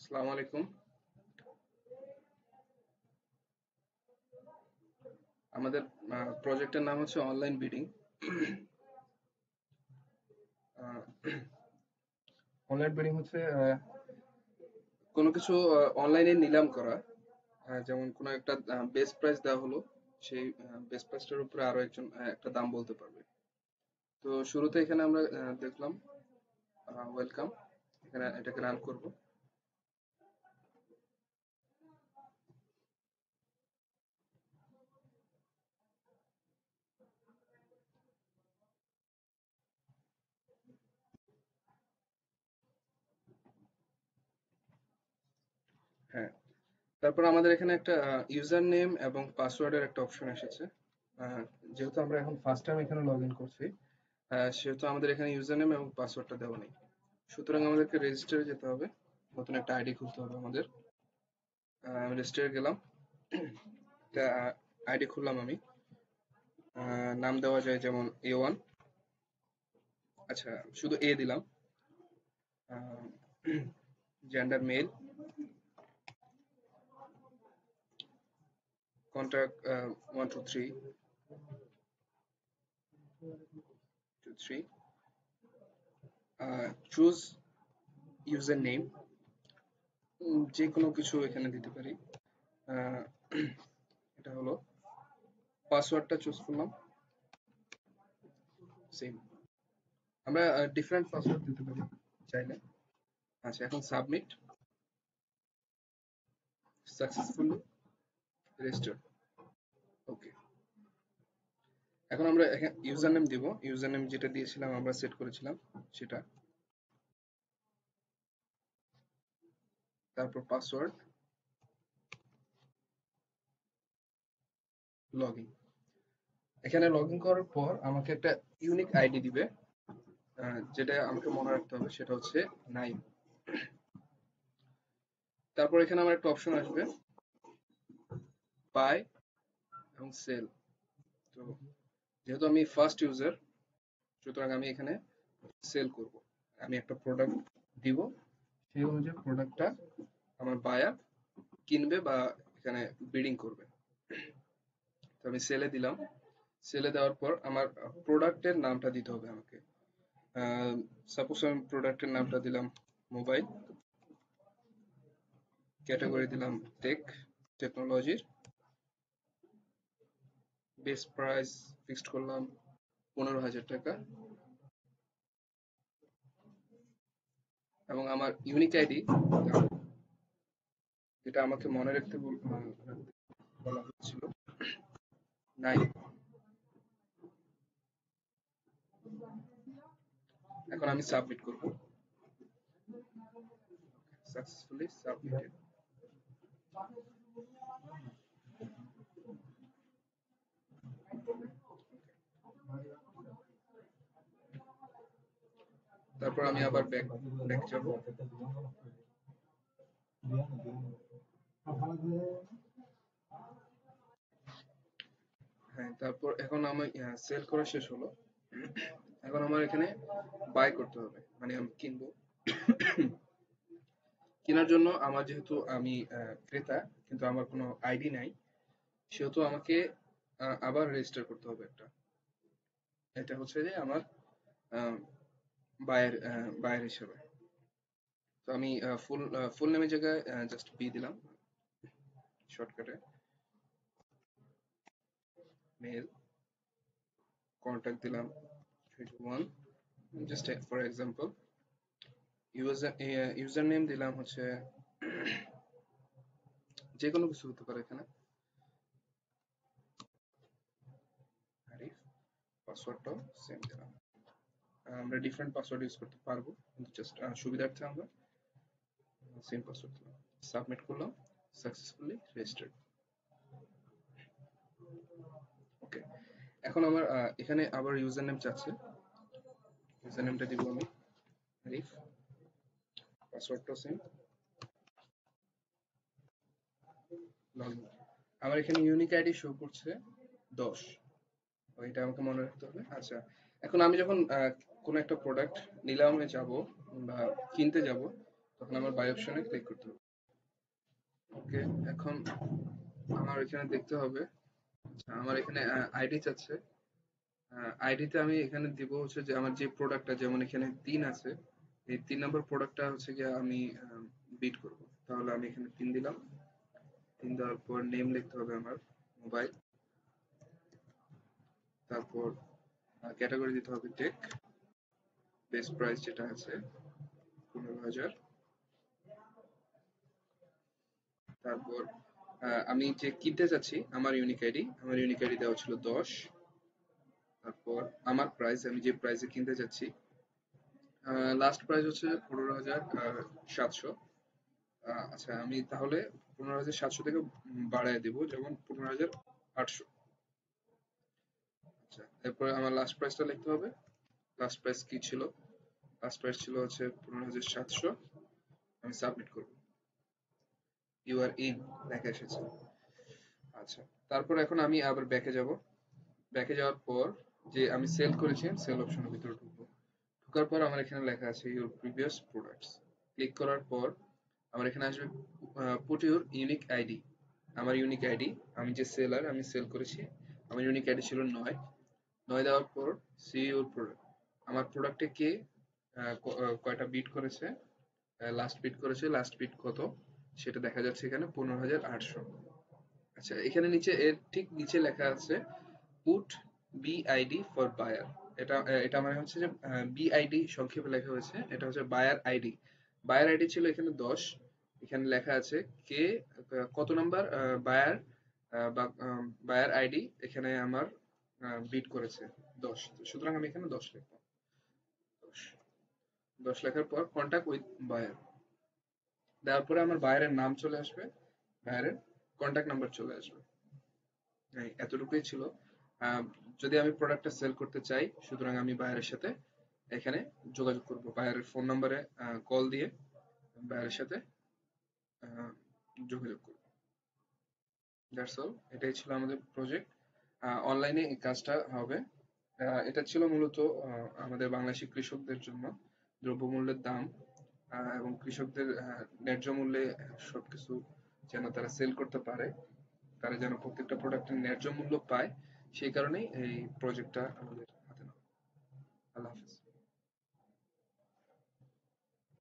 আসসালামু আলাইকুম। আমাদের প্রজেক্টের নাম হচ্ছে অনলাইন বিডিং। অনলাইন বিডিং হচ্ছে কোনো কিছু অনলাইনে নিলাম করা। যেমন কোনো একটা বেস্ট প্রাইস দেওয়া হলো, সেই বেস্ট প্রাইসটার উপরে আরো একজন একটা দাম বলতে পারবে। তো শুরুতে এখানে আমরা দেখলাম ওয়েলকাম, এখানে এটাকে রান করব। হ্যাঁ, তারপর আমাদের এখানে একটা ইউজার নেম এবং পাসওয়ার্ডের একটা অপশন এসেছে। আহ, যেহেতু আমরা এখন ফার্স্ট টাইম এখানে লগ ইন করছি, সেহেতু আমাদের এখানে ইউজার নেম এবং পাসওয়ার্ডটা দেওয়া নেই। সুতরাং আমাদেরকে রেজিস্টারে যেতে হবে, নতুন একটা আইডি খুলতে হবে আমাদের। আমি রেজিস্টারে গেলাম, একটা আইডি খুললাম আমি। নাম দেওয়া যায় যেমন A1, আচ্ছা শুধু এ দিলাম। Gender mail, contact 1 2 3 choose user name, যে কোনো কিছু এখানে দিতে পারি। আহ, এটা হলো পাসওয়ার্ডটা চুজ করলাম, সেম। আমরা ডিফারেন্ট পাসওয়ার্ড দিতে পারি চাইলে। আচ্ছা, এখন সাবমিট, সাকসেসফুলি রেজিস্টার্ড। ওকে, এখন আমরা ইউজার নেম দিব, ইউজার নেম যেটা দিয়েছিলাম আমরা সেট করেছিলাম সেটা। তারপর পাসওয়ার্ড, লগইন। এখানে লগ ইন করার পর আমাকে একটা ইউনিক আইডি দিবে, যেটা আমাকে মনে রাখতে হবে, সেটা হচ্ছে 9। তারপর এখানে আমার একটা অপশন আসবে, বাই এবং সেল। তো যেহেতু আমি ফার্স্ট ইউজার, সুতরাং আমি এখানে সেল করব। আমি একটা প্রোডাক্ট দিব, সেই অনুযায়ী প্রোডাক্টটা আমার বায়ার কিনবে বা এখানে বিডিং করবে। তো আমি সেলে দিলাম। সেলে দেওয়ার পর আমার প্রোডাক্টের নামটা দিতে হবে আমাকে। সাপোজ আমি প্রোডাক্টের নামটা দিলাম মোবাইল, ক্যাটাগরি দিলাম টেকনোলজির, বেস্ট প্রাইস ফিক্সড করলাম 15,000 টাকা, এবং আমার ইউনিক আইডি যেটা আমাকে মনে রাখতে বলা হচ্ছিল 9। এখন আমি সাবমিট করব, সাকসেসফুলি সাবমিটেড। তারপর আমি আবার ব্যাক ব্যাক যাব। হ্যাঁ, তারপর এখন আমার সেল করা শেষ হলো। এখন আমার এখানে বাই করতে হবে, মানে আমি কিনবো। কেনার জন্য আমার, যেহেতু আমি ক্রেতা কিন্তু আমার কোনো আইডি নাই, সেহেতু আমাকে আবার রেজিস্টার করতে হবে একটা। এটা হচ্ছে যে আমার বায়ের বায়ের হিসেবে। তো আমি ফুল নেমের জায়গায় জাস্ট বি দিলাম শর্টকাটে। মেল, কন্ট্যাক্ট দিলাম 21, just for example. User name দিলাম হচ্ছে যে কোনো কিছু হতে পারে এখানে, আরিফ। পাসওয়ার্ডটাও সেম দিলাম। আমরা ডিফারেন্ট পাসওয়ার্ড ইউজ করতে পারবো, কিন্তু জাস্ট সুবিধার্থে আমরা সেম পাসওয়ার্ড দিলাম। সাবমিট করলাম, সাকসেসফুলি রেজিস্টার্ড। ওকে, এখন আমার এখানে আবার ইউজার নেম চাচ্ছে, ইউজার নেমটা দিব আমি আরিফ, পাসওয়ার্ডটাও সেম, লগইন। আমার এখানে ইউনিক আইডি শো করছে 10, এটা আমাকে মনে রাখতে হবে। আচ্ছা, এখন আমি যখন কোনো একটা প্রোডাক্ট নিলামে যাব বা কিনতে যাব, তখন আমার বাই অপশনে ক্লিক করতে হবে। ওকে, এখন আমার এখানে দেখতে হবে, আমার এখানে আইডি চাচ্ছে। আইডিতে আমি এখানে দিব হচ্ছে যে আমার যে প্রোডাক্টটা, যেমন এখানে 3 আছে, এই 3 নম্বর প্রোডাক্টটা হচ্ছে গিয়ে আমি বিট করব। তাহলে আমি এখানে 3 দিলাম। 3 দেওয়ার পর নেম লিখতে হবে আমার মোবাইল, তারপর ক্যাটাগরি দিতে হবে টেক, বেস্ট প্রাইস যেটা আছে 15,000। তারপর আমি যে কিনতে যাচ্ছি আমার ইউনিক আইডি দেওয়া ছিল 10। তারপর আমার প্রাইস, আমি যে প্রাইসে কিনতে যাচ্ছি, লাস্ট প্রাইস হচ্ছে 15,700। আচ্ছা, আমি তাহলে 15,700 থেকে বাড়ায় দিব, যেমন 15,800। আচ্ছা, এরপরে আমার লাস্ট প্রাইসটা লিখতে হবে। লাস্ট প্রাইস কি ছিল? লাস্ট প্রাইস ছিল হচ্ছে 15,700। আমি সাবমিট করব। ইউ আর ইন লেখা এসেছে। আচ্ছা, তারপর এখন আমি আবার ব্যাকে যাব। ব্যাকে যাওয়ার পর যে আমি সেল করেছি, সেল অপশনের ভিতরে ঢুকবো। ঢোকার পর আমার এখানে লেখা আছে ইউর প্রিভিয়াস প্রোডাক্টস। ক্লিক করার পর আমার এখানে আসবে পুট ইউর ইউনিক আইডি। আমার ইউনিক আইডি, আমি যে সেলার, আমি সেল করেছি, আমার ইউনিক আইডি ছিল 9। 9 দেওয়ার পর সি ইউর প্রোডাক্ট, আমার প্রোডাক্টে কে কয়টা বিট করেছে, লাস্ট বিট করেছে, লাস্ট বিট কত সেটা দেখা যাচ্ছে এখানে 15,800। আচ্ছা, এখানে নিচে, এর ঠিক নিচে লেখা আছে পুট বিআইডি ফর বায়ার। এটা মানে হচ্ছে যে বিআইডি সংক্ষেপে লেখা হয়েছে, এটা হচ্ছে বায়ার আইডি। বায়ার আইডি ছিল এখানে 10। এখানে লেখা আছে কে কত নাম্বার বায়ার, বা বায়ার আইডি এখানে আমার বিট করেছে 10। সুতরাং আমি এখানে 10 লিখবো। 10 10 লেখার পর কন্টাক্ট উইথ বায়ার দেওয়ার পরে আমার বায়ারের নাম চলে আসবে, বায়ারের কন্টাক্ট নাম্বার চলে আসবে। এতটুকুই ছিল। আহ, যদি আমি প্রোডাক্টটা সেল করতে চাই, সুতরাং আমি বায়ারের সাথে এখানে যোগাযোগ করব, বায়ারের ফোন নাম্বারে কল দিয়ে বায়ারের সাথে আহ, যোগাযোগ করব। দ্যাটস অল, এটাই ছিল আমাদের প্রজেক্ট। অনলাইনে এই কাজটা হবে। এটা ছিল মূলত আমাদের বাংলাদেশি কৃষকদের জন্য দ্রব্যমূল্যের দাম এবং কৃষকদের ন্যায্য মূল্যে সবকিছু যেন তারা সেল করতে পারে, তারা যেন প্রত্যেকটা প্রোডাক্টের ন্যায্য মূল্য পায়, সেই কারণেই এই প্রজেক্টটা আমাদের